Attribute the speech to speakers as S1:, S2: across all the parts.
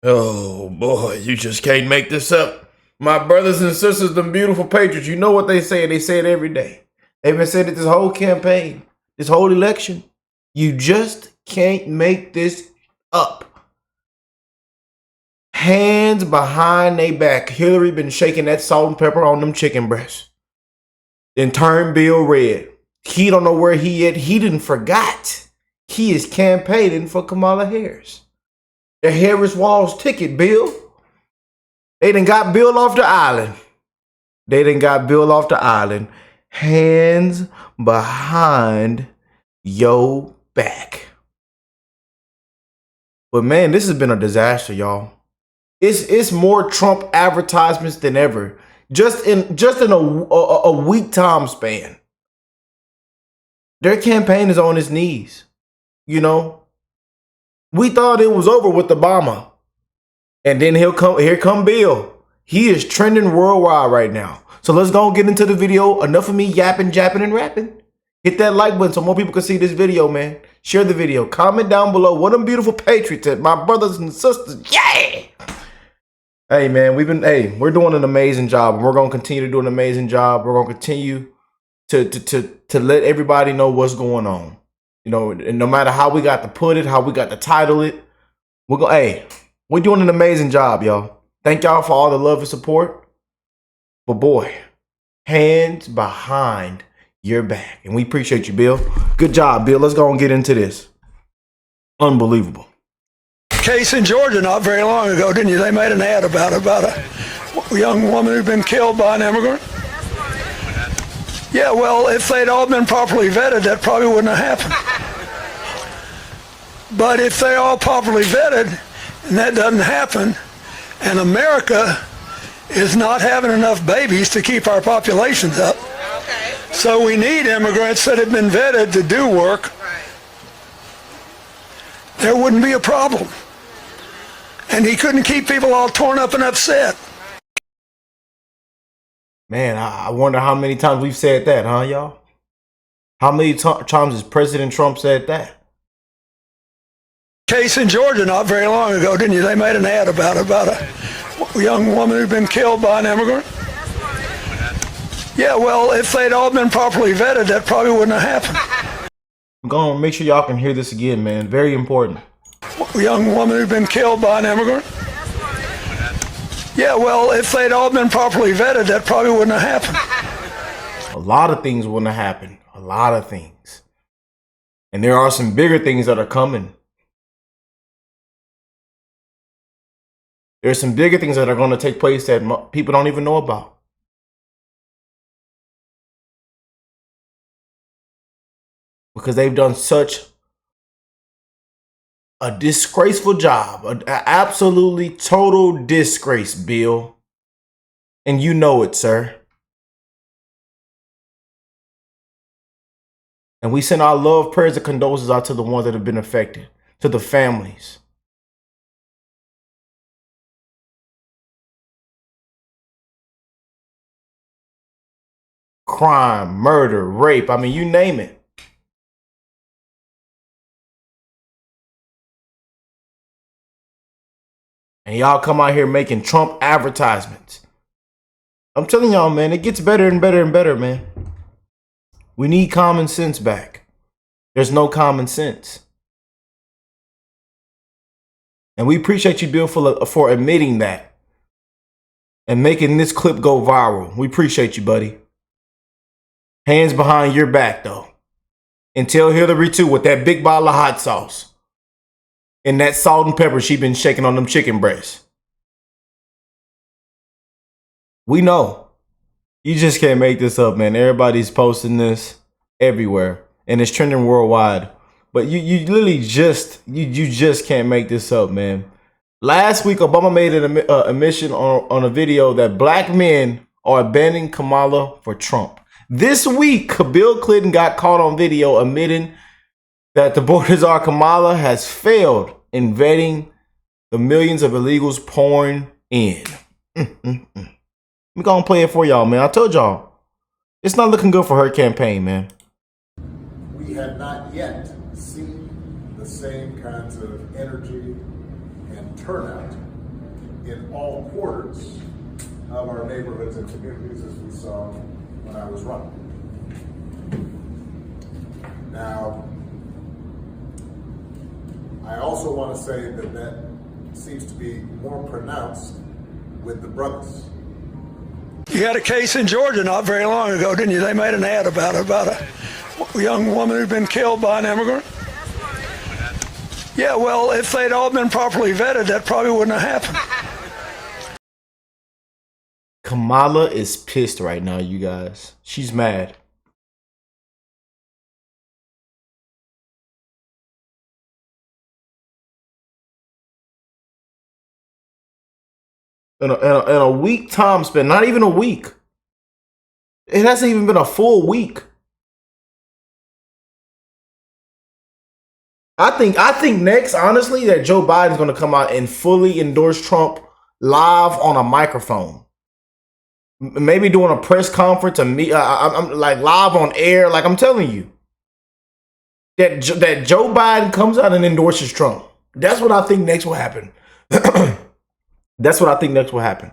S1: Oh boy, you just can't make this up. My brothers and sisters, them beautiful patriots, you know what they say. They say it every day. They've been saying it this whole campaign, this whole election. You just can't make this up. Hands behind their back. Hillary been shaking that salt and pepper on them chicken breasts. Then turned Bill red. He don't know where he at. He didn't forgot. He is campaigning for Kamala Harris. The Harris Walls ticket, Bill. They done got Bill off the island. Hands behind your back. But man, this has been a disaster, y'all. It's more Trump advertisements than ever. Just in a week time span. Their campaign is on its knees. You know, we thought it was over with Obama. And then here come Bill. He is trending worldwide right now. So let's go and get into the video. Enough of me yapping, japping, and rapping. Hit that like button so more people can see this video, man. Share the video. Comment down below what them beautiful patriots at, my brothers and sisters. Yeah! Hey, man, we're doing an amazing job. And we're going to continue to do an amazing job. We're going to continue to let everybody know what's going on. You know, and no matter how we got to put it, how we got to title it, we're doing an amazing job, y'all. Thank y'all for all the love and support. But boy, hands behind your back. And we appreciate you, Bill. Good job, Bill. Let's go and get into this. Unbelievable.
S2: Case in Georgia not very long ago, didn't you? They made an ad about a young woman who'd been killed by an immigrant. Yeah, well, if they'd all been properly vetted, that probably wouldn't have happened. But if they all properly vetted, and that doesn't happen, and America is not having enough babies to keep our populations up. Okay. So we need immigrants that have been vetted to do work. Right. There wouldn't be a problem. And he couldn't keep people all torn up and upset.
S1: Man, I wonder how many times we've said that, huh, y'all? How many times has President Trump said that?
S2: Case in Georgia not very long ago, didn't you? They made an ad about a young woman who'd been killed by an immigrant. Yeah, well, if they'd all been properly vetted, that probably wouldn't have happened.
S1: I'm going to make sure y'all can hear this again, man. Very important.
S2: A young woman who'd been killed by an immigrant. Yeah, well, if they'd all been properly vetted, that probably wouldn't have happened.
S1: A lot of things wouldn't have happened. A lot of things. And there are some bigger things that are coming. There's some bigger things that are going to take place that people don't even know about. Because they've done such a disgraceful job. An absolutely total disgrace, Bill. And you know it, sir. And we send our love, prayers, and condolences out to the ones that have been affected. To the families. Crime, murder, rape. I mean, you name it. And y'all come out here making Trump advertisements. I'm telling y'all, man, it gets better and better and better, man. We need common sense back. There's no common sense. And we appreciate you, Bill, for admitting that. And making this clip go viral. We appreciate you, buddy. Hands behind your back, though. And tell Hillary, too, with that big bottle of hot sauce. And that salt and pepper she been shaking on them chicken breasts. We know. You just can't make this up, man. Everybody's posting this everywhere. And it's trending worldwide. But you literally just, you just can't make this up, man. Last week, Obama made an admission on a video that black men are abandoning Kamala for Trump. This week, Bill Clinton got caught on video admitting that the border czar Kamala has failed in vetting the millions of illegals pouring in. We're going to play it for y'all, man. I told y'all, it's not looking good for her campaign, man.
S3: We have not yet seen the same kinds of energy and turnout in all quarters of our neighborhoods and communities, as we saw when I was running. Now, I also want to say that that seems to be more pronounced with the brothers.
S2: You had a case in Georgia not very long ago, didn't you? They made an ad about it, about a young woman who'd been killed by an immigrant. Yeah, well, if they'd all been properly vetted, that probably wouldn't have happened.
S1: Kamala is pissed right now, you guys. She's mad. In a week time span, not even a week. It hasn't even been a full week. I think next, honestly, that Joe Biden's going to come out and fully endorse Trump live on a microphone. Maybe doing a press conference, I'm like live on air. Like I'm telling you, that Joe Biden comes out and endorses Trump. That's what I think next will happen. That's what I think next will happen.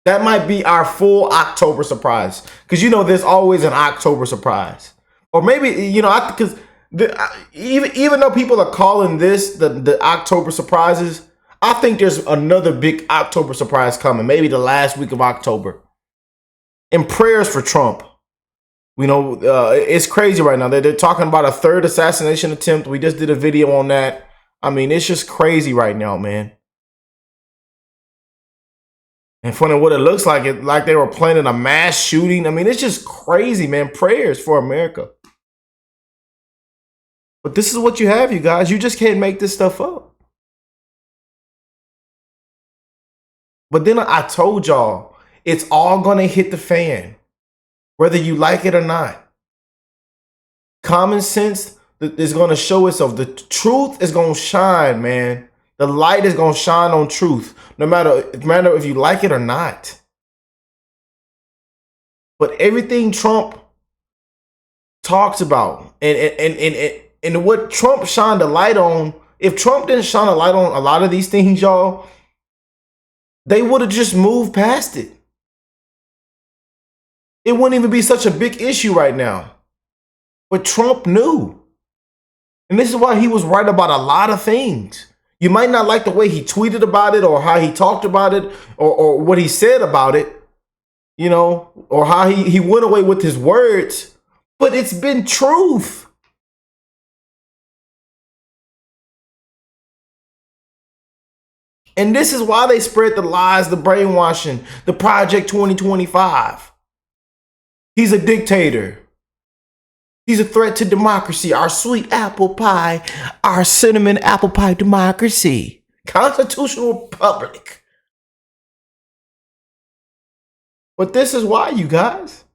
S1: That might be our full October surprise. Because, you know, there's always an October surprise. Or maybe, you know, because even though people are calling this the October surprises, I think there's another big October surprise coming. Maybe the last week of October. And prayers for Trump. You know, it's crazy right now. They're talking about a third assassination attempt. We just did a video on that. I mean, it's just crazy right now, man. And funny what it looks like, like they were planning a mass shooting. I mean, it's just crazy, man. Prayers for America. But this is what you have, you guys. You just can't make this stuff up. But then I told y'all, it's all going to hit the fan, whether you like it or not. Common sense is going to show itself. The truth is going to shine, man. The light is going to shine on truth, no matter if you like it or not. But everything Trump talks about and what Trump shined a light on, if Trump didn't shine a light on a lot of these things, y'all, they would have just moved past it. It wouldn't even be such a big issue right now. But Trump knew. And this is why he was right about a lot of things. You might not like the way he tweeted about it or how he talked about it or what he said about it, you know, or how he went away with his words, but it's been truth. And this is why they spread the lies, the brainwashing, the Project 2025. He's a dictator. He's a threat to democracy, our sweet apple pie, our cinnamon apple pie democracy, constitutional republic. But this is why, you guys.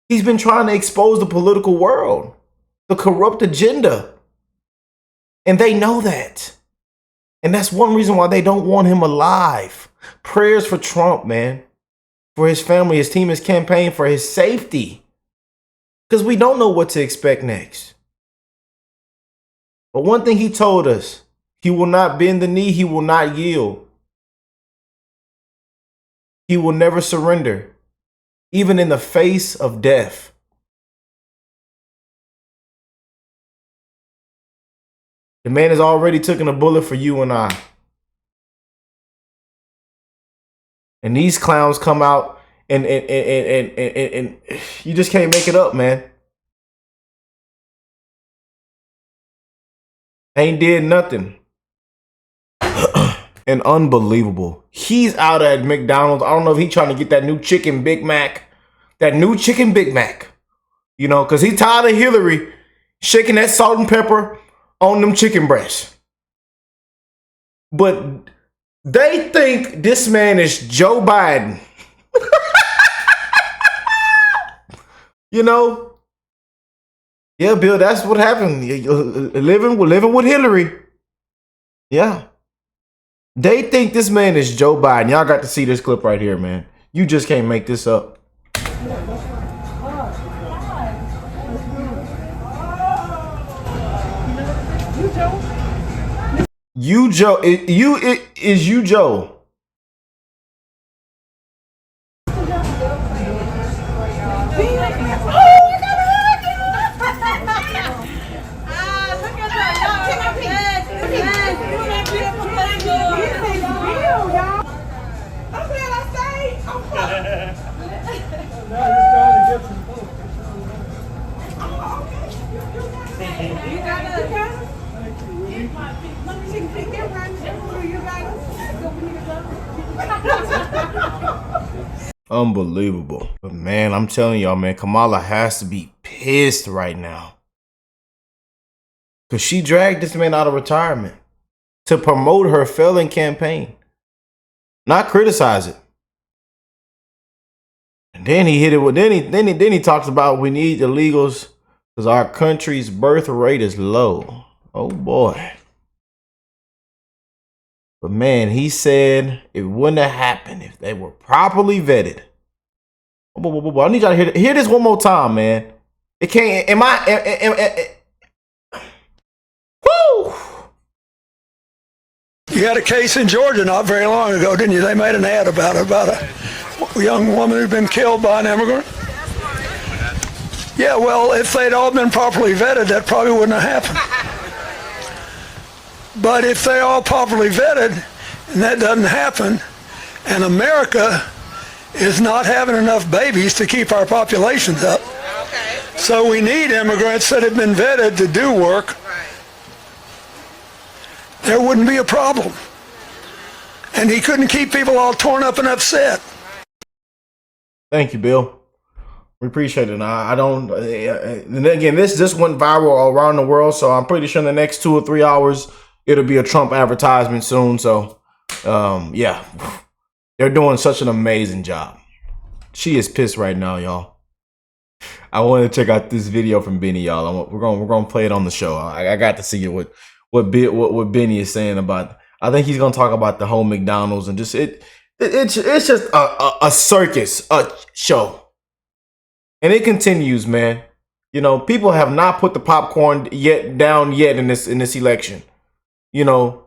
S1: He's been trying to expose the political world, the corrupt agenda. And they know that. And that's one reason why they don't want him alive. Prayers for Trump, man. For his family, his team, his campaign, for his safety. Because we don't know what to expect next. But one thing he told us, he will not bend the knee, he will not yield. He will never surrender, even in the face of death. The man has already taken a bullet for you and I. And these clowns come out and you just can't make it up, man. Ain't did nothing. And unbelievable. He's out at McDonald's. I don't know if he's trying to get that new chicken Big Mac. That new chicken Big Mac. You know, because he's tired of Hillary shaking that salt and pepper on them chicken breasts. But they think this man is Joe Biden. You know? Yeah, Bill, that's what happened. Living with Hillary. Yeah. They think this man is Joe Biden. Y'all got to see this clip right here, man. You just can't make this up. You Joe, is you Joe. Unbelievable. But man, I'm telling y'all, man, Kamala has to be pissed right now. Because she dragged this man out of retirement to promote her failing campaign. Not criticize it. And then he hit it with, then he talks about we need illegals because our country's birth rate is low. Oh boy. But man, he said it wouldn't have happened if they were properly vetted. I need y'all to hear this one more time, man. It can't. Woo!
S2: You had a case in Georgia not very long ago, didn't you? They made an ad about a young woman who'd been killed by an immigrant. Yeah, well, if they'd all been properly vetted, that probably wouldn't have happened. But if they're all properly vetted, and that doesn't happen, and America is not having enough babies to keep our populations up. Okay. So we need immigrants that have been vetted to do work. Right. There wouldn't be a problem. And he couldn't keep people all torn up and upset.
S1: Thank you, Bill. We appreciate it. I don't, and again, this just went viral around the world, so I'm pretty sure in the next 2 or 3 hours, it'll be a Trump advertisement soon. So, yeah. They're doing such an amazing job. She is pissed right now, y'all. I want to check out this video from Benny, y'all. We're gonna play it on the show. I got to see what Benny is saying about. I think he's gonna talk about the whole McDonald's and just it's just a circus, a show, and it continues, man. You know, people have not put the popcorn down yet in this election. You know.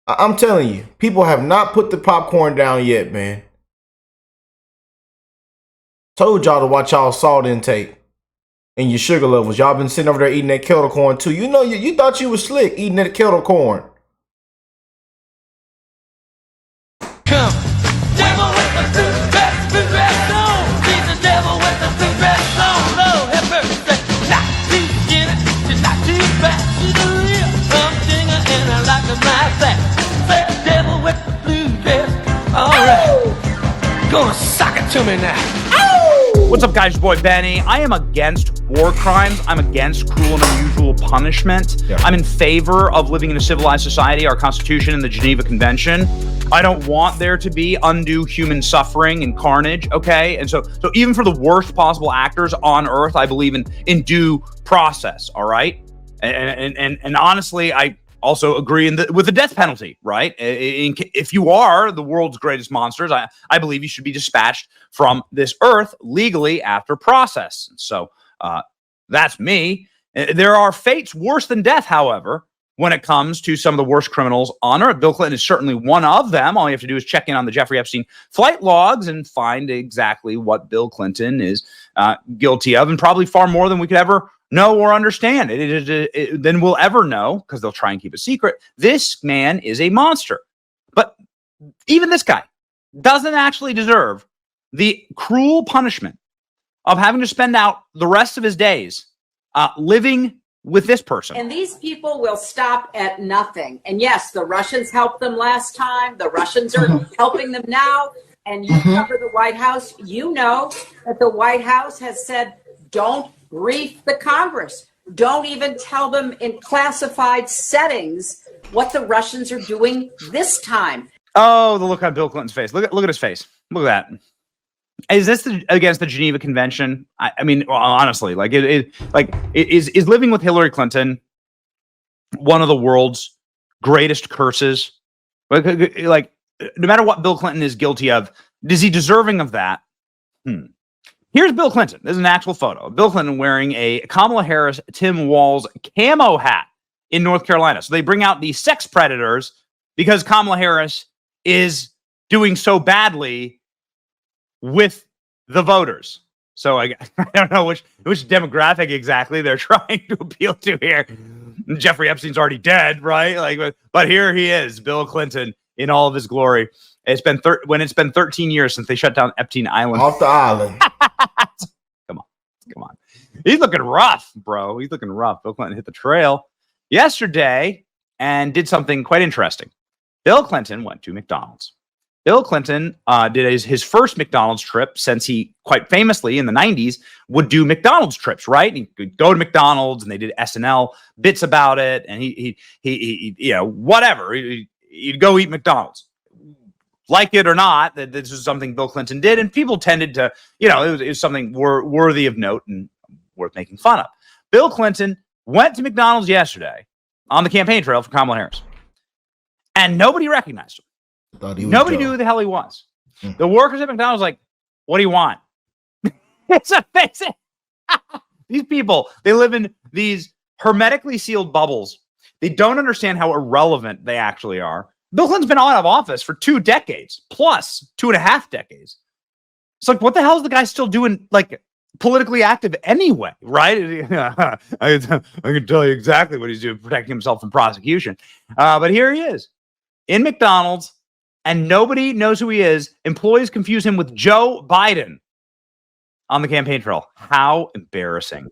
S1: I'm telling you, people have not put the popcorn down yet, man. Told y'all to watch y'all salt intake and your sugar levels. Y'all been sitting over there eating that kettle corn too. You know, you thought you was slick eating that kettle corn.
S4: Come, devil with the food best on. He's the devil with the food best on. Lord have mercy, not too skinny, she's not too fat. She's a real humdinger and I like her like that. Devil with the blue vest. All right, gonna sock it to me now.
S5: What's up, guys? Your boy Benny. I am against war crimes. I'm against cruel and unusual punishment. Yeah. I'm in favor of living in a civilized society, our Constitution and the Geneva Convention. I don't want there to be undue human suffering and carnage. Okay, and so even for the worst possible actors on Earth, I believe in due process. All right, and honestly, I also agree with the death penalty, right? If you are the world's greatest monsters, I believe you should be dispatched from this earth legally after process. So that's me. There are fates worse than death, however, when it comes to some of the worst criminals on earth. Bill Clinton is certainly one of them. All you have to do is check in on the Jeffrey Epstein flight logs and find exactly what Bill Clinton is guilty of, and probably far more than we could ever know or understand than we'll ever know, because they'll try and keep it secret. This man is a monster. But even this guy doesn't actually deserve the cruel punishment of having to spend out the rest of his days living with this person.
S6: And these people will stop at nothing. And yes, the Russians helped them last time. The Russians are helping them now. And you cover the White House. You know that the White House has said, don't brief the Congress. Don't even tell them in classified settings what the Russians are doing this time.
S5: Oh, the look on Bill Clinton's face. Look at his face. Look at that. Is this against the Geneva Convention? I mean, honestly, like is living with Hillary Clinton one of the world's greatest curses? Like, no matter what Bill Clinton is guilty of, is he deserving of that? Here's Bill Clinton. This is an actual photo of Bill Clinton wearing a Kamala Harris Tim Walz camo hat in North Carolina. So they bring out the sex predators because Kamala Harris is doing so badly with the voters. So I don't know which demographic exactly they're trying to appeal to here. Jeffrey Epstein's already dead, right? But here he is, Bill Clinton, in all of his glory. It's been 13 years since they shut down Epstein Island.
S1: Off the island.
S5: Come on. He's looking rough, bro. He's looking rough. Bill Clinton hit the trail yesterday and did something quite interesting. Bill Clinton went to McDonald's. Bill Clinton did his first McDonald's trip since he, quite famously in the 90s, would do McDonald's trips, right? He could go to McDonald's and they did SNL bits about it. And he whatever. He'd go eat McDonald's. Like it or not, that this is something Bill Clinton did. And people tended to, it was something worthy of note and worth making fun of. Bill Clinton went to McDonald's yesterday on the campaign trail for Kamala Harris. And nobody recognized him. Nobody knew who the hell he was. The workers at McDonald's like, what do you want? These people, they live in these hermetically sealed bubbles. They don't understand how irrelevant they actually are. Bill Clinton's been out of office for 2 decades, plus 2.5 decades. It's like, what the hell is the guy still doing, politically active anyway, right? I can tell you exactly what he's doing, protecting himself from prosecution. But here he is in McDonald's, and nobody knows who he is. Employees confuse him with Joe Biden on the campaign trail. How embarrassing.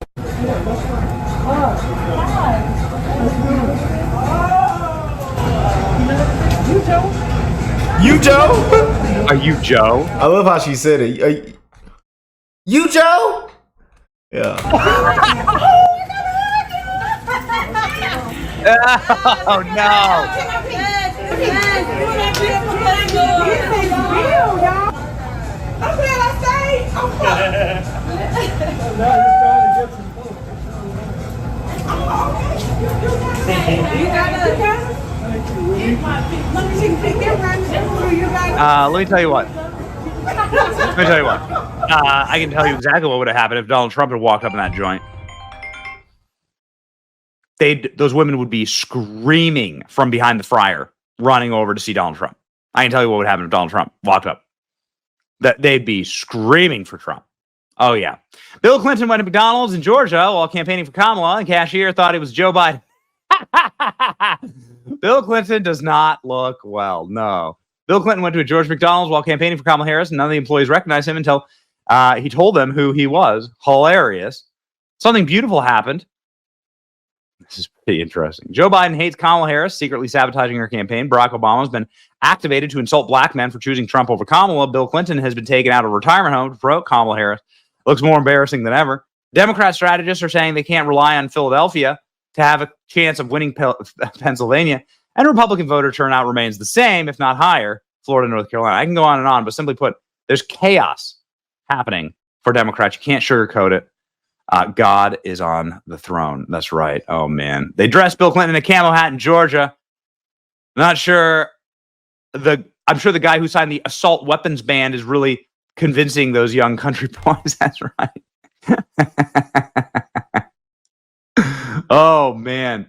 S1: You Joe?
S5: Are you Joe?
S1: I love how she said it. You Joe? Yeah.
S5: Oh no. Let me tell you what. I can tell you exactly what would have happened if Donald Trump had walked up in that joint. Those women would be screaming from behind the fryer, running over to see Donald Trump. I can tell you what would happen if Donald Trump walked up. That they'd be screaming for Trump. Oh yeah. Bill Clinton went to McDonald's in Georgia while campaigning for Kamala, and Cashier thought it was Joe Biden. Bill Clinton does not look well. No. Bill Clinton went to a Georgia McDonald's while campaigning for Kamala Harris, and none of the employees recognized him until he told them who he was. Hilarious. Something beautiful happened. This is pretty interesting. Joe Biden hates Kamala Harris, secretly sabotaging her campaign. Barack Obama has been activated to insult black men for choosing Trump over Kamala. Bill Clinton has been taken out of a retirement home to promote Kamala Harris. Looks more embarrassing than ever. Democrat strategists are saying they can't rely on Philadelphia to have a chance of winning Pennsylvania. And Republican voter turnout remains the same, if not higher, Florida, North Carolina. I can go on, but simply put, there's chaos happening for Democrats. You can't sugarcoat it. God is on the throne. That's right. Oh, man. They dressed Bill Clinton in a camo hat in Georgia. I'm sure the guy who signed the assault weapons ban is really convincing those young country boys. That's right. Oh, man.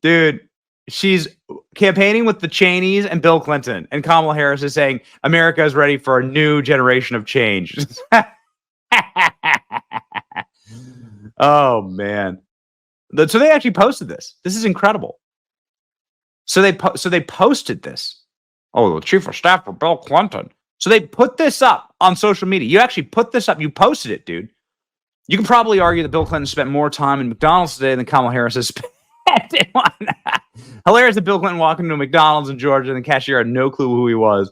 S5: Dude, she's campaigning with the Cheneys and Bill Clinton. And Kamala Harris is saying America is ready for a new generation of change. Oh, man. So they actually posted this. This is incredible. So they posted this. Oh, the chief of staff for Bill Clinton. So they put this up on social media. You actually put this up. You posted it, dude. You can probably argue that Bill Clinton spent more time in McDonald's today than Kamala Harris has spent in one. Hilarious that Bill Clinton walked into a McDonald's in Georgia and the cashier had no clue who he was.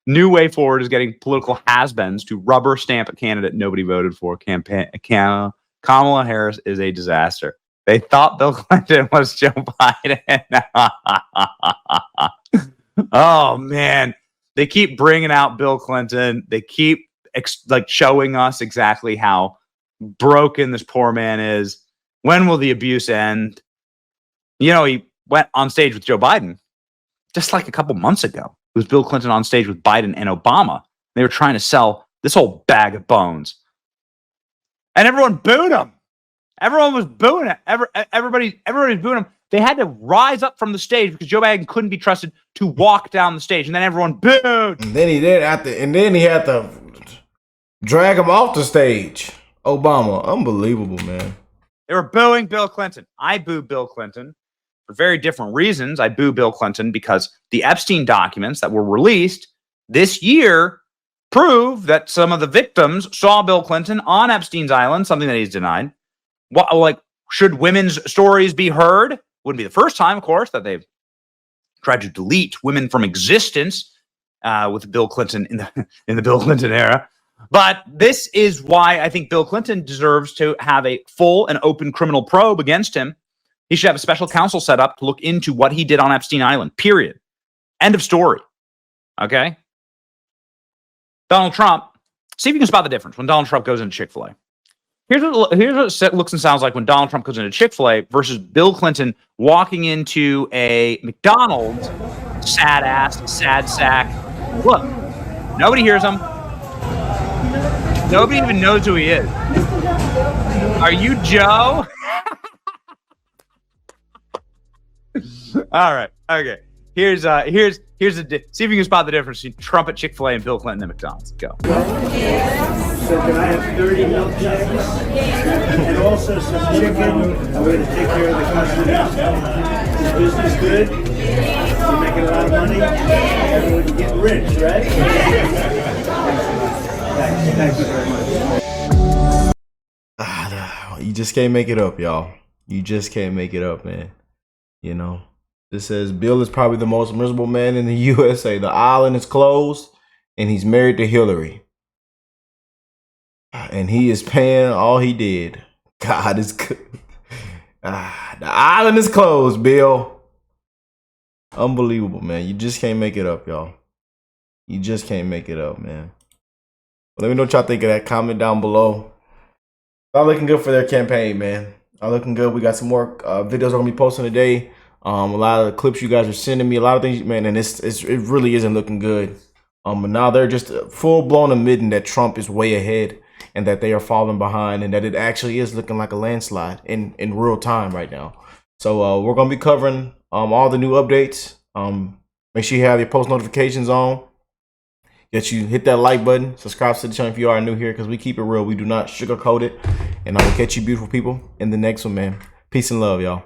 S5: New way forward is getting political has-beens to rubber stamp a candidate nobody voted for. Kamala Harris is a disaster. They thought Bill Clinton was Joe Biden. Oh, man. They keep bringing out Bill Clinton. They keep showing us exactly how broken this poor man is. When will the abuse end? You know, he went on stage with Joe Biden just like a couple months ago. It was Bill Clinton on stage with Biden and Obama. They were trying to sell this whole bag of bones. And everyone booed him. Everyone was booing it. Everybody's booing him. They had to rise up from the stage because Joe Biden couldn't be trusted to walk down the stage, and then everyone booed.
S1: And then he had to drag him off the stage. Obama, unbelievable, man.
S5: They were booing Bill Clinton. I boo Bill Clinton for very different reasons. I boo Bill Clinton because the Epstein documents that were released this year prove that some of the victims saw Bill Clinton on Epstein's island, something that he's denied. What, like, should women's stories be heard? Wouldn't be the first time, of course, that they've tried to delete women from existence with Bill Clinton in the Bill Clinton era. But this is why I think Bill Clinton deserves to have a full and open criminal probe against him. He should have a special counsel set up to look into what he did on Epstein Island, period. End of story. Okay? Donald Trump, see if you can spot the difference when Donald Trump goes into Chick-fil-A. Here's what it looks and sounds like when Donald Trump goes into Chick-fil-A versus Bill Clinton walking into a McDonald's, sad ass, sad sack. Look, nobody hears him. Nobody even knows who he is. Are you Joe? All right. Okay. Here's see if you can spot the difference between Trump at Chick-fil-A and Bill Clinton at McDonald's. Go.
S7: So can I have 30 milkshakes and also some chicken? I'm going to take care of the customers. Is business good? You're making a lot of money? Everyone's getting rich, right? Thank you very much.
S1: You just can't make it up, y'all. You just can't make it up, man. You know, this says Bill is probably the most miserable man in the USA. The island is closed, and he's married to Hillary. And he is paying all he did. God is good. The island is closed, Bill. Unbelievable, man. You just can't make it up, y'all. You just can't make it up, man. Let me know what y'all think of that. Comment down below. All looking good for their campaign, man. All looking good. We got some more videos I'm gonna be posting today. A lot of the clips you guys are sending me, a lot of things, man, and it really isn't looking good. But now they're just full blown admitting that Trump is way ahead and that they are falling behind and that it actually is looking like a landslide in real time right now. So we're gonna be covering all the new updates. Make sure you have your post notifications on. That you hit that like button, subscribe to the channel if you are new here, because we keep it real. We do not sugarcoat it. And I will catch you beautiful people in the next one, man. Peace and love, y'all.